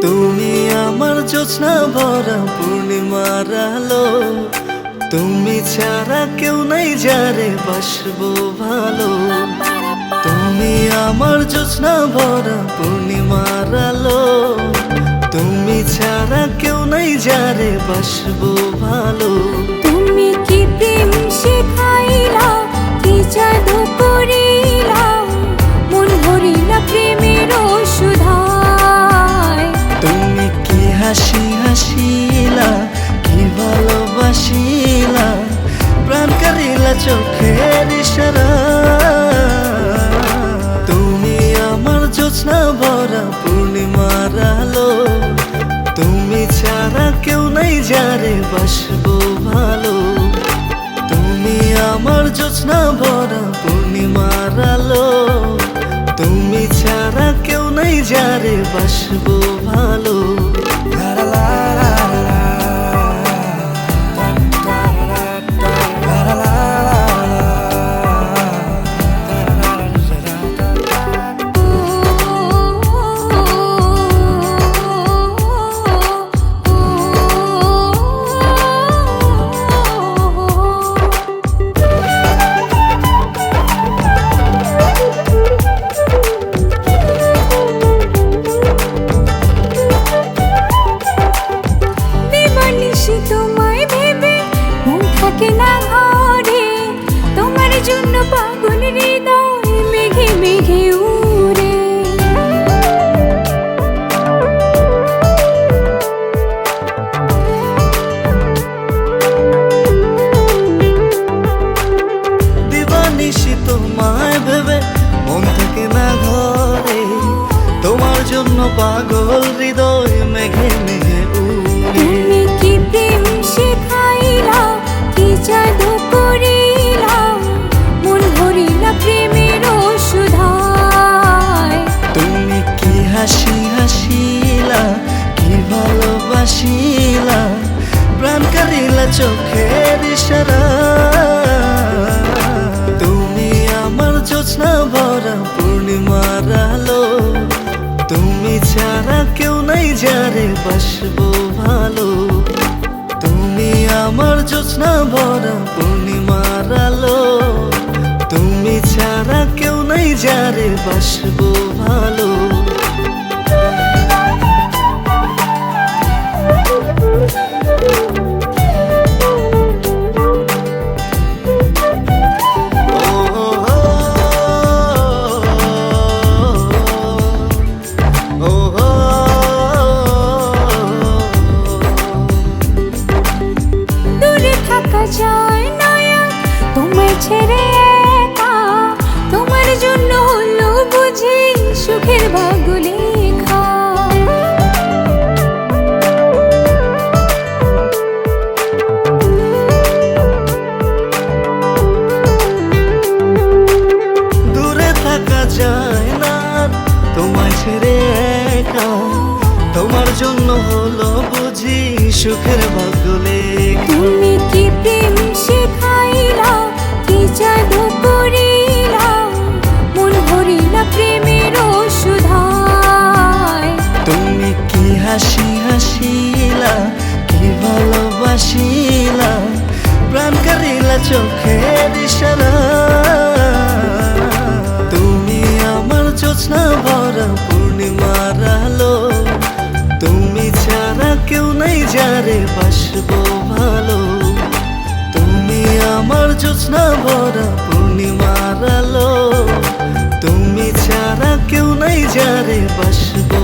তুমি আমার জোছনা ভরা পূর্ণিমার আলো, তুমি ছাড়া কেউ নাই যারে বাসবো ভালো। তুমি আমার জোছনা ভরা পূর্ণিমার আলো, তুমি ছাড়া কেউ নাই যারে বাসবো ভালো। তুমি কি প্রেম শেখাইলা, কি জাদু করিলা, মন ভরিলা প্রেমের সুধায়। তুমি কি হাসি হাসিলা, কি ভালোবাসিলা, প্রাণ কারিলা চোখের ইশারা। তুমি আমার জোছনা ভরা পূর্ণিমার আলো, তুমি ছাড়া কেউ নাই যারে বাসবো ভালো। তুমি আমার জোছনা ভরা পূর্ণিমার আলো, তুমি ছাড়া কেউ নাই যারে বাসবো ভালো। তোমায় ভেবে মন থাকে না ঘরে, তোমার জন্য পাগল হৃদয় মেঘে মেঘে উড়ে। দিবানিশি তোমায় ভেবে মন থাকে না ঘরে, তোমার জন্য পাগল হৃদয় মেঘে মেঘে উড়ে। তুমি কি প্রেম শেখাইলা, কি জাদু করিলা, মন ভরিলা প্রেমের সুধায়। তুমি কি হাসি হাসিলা, কি ভালোবাসিলা, প্রাণ কারিলা চোখের ইশারা। তুমি আমার জোছনা ভরা পূর্ণিমার আলো, তুমি ছাড়া কেউ নাই যারে বাসবো ভালো। তুমি আমার জোছনা ভরা পূর্ণিমার আলো, তুমি ছাড়া কেউ নাই যারে বাসবো ভালো। যায় না তোমায় ছেড়ে একা, তোমার জন্য হলো বুঝি সুখের ভাগ্য লেখা। দূরে থাকা যায় না তোমায় ছেড়ে একা, তোমার জন্য হলো বুঝি সুখের ভাগ্য লেখা। তুমি কি প্রেম শেখাইলা, কি জাদু করিলা, মন ভরিলা প্রেমের সুধায়। তুমি কি হাসি হাসিলা, কি ভালোবাসিলা, প্রাণ কারিলা চোখের ইশারা। তুমি আমার জোছনা ভরা পূর্ণিমার আলো, তুমি ছাড়া কেউ নাই যারে বাসবো ভালো। তুমি আমার জোছনা ভরা পূর্ণিমার আলো, তুমি ছাড়া কেউ নাই যারে বাসবো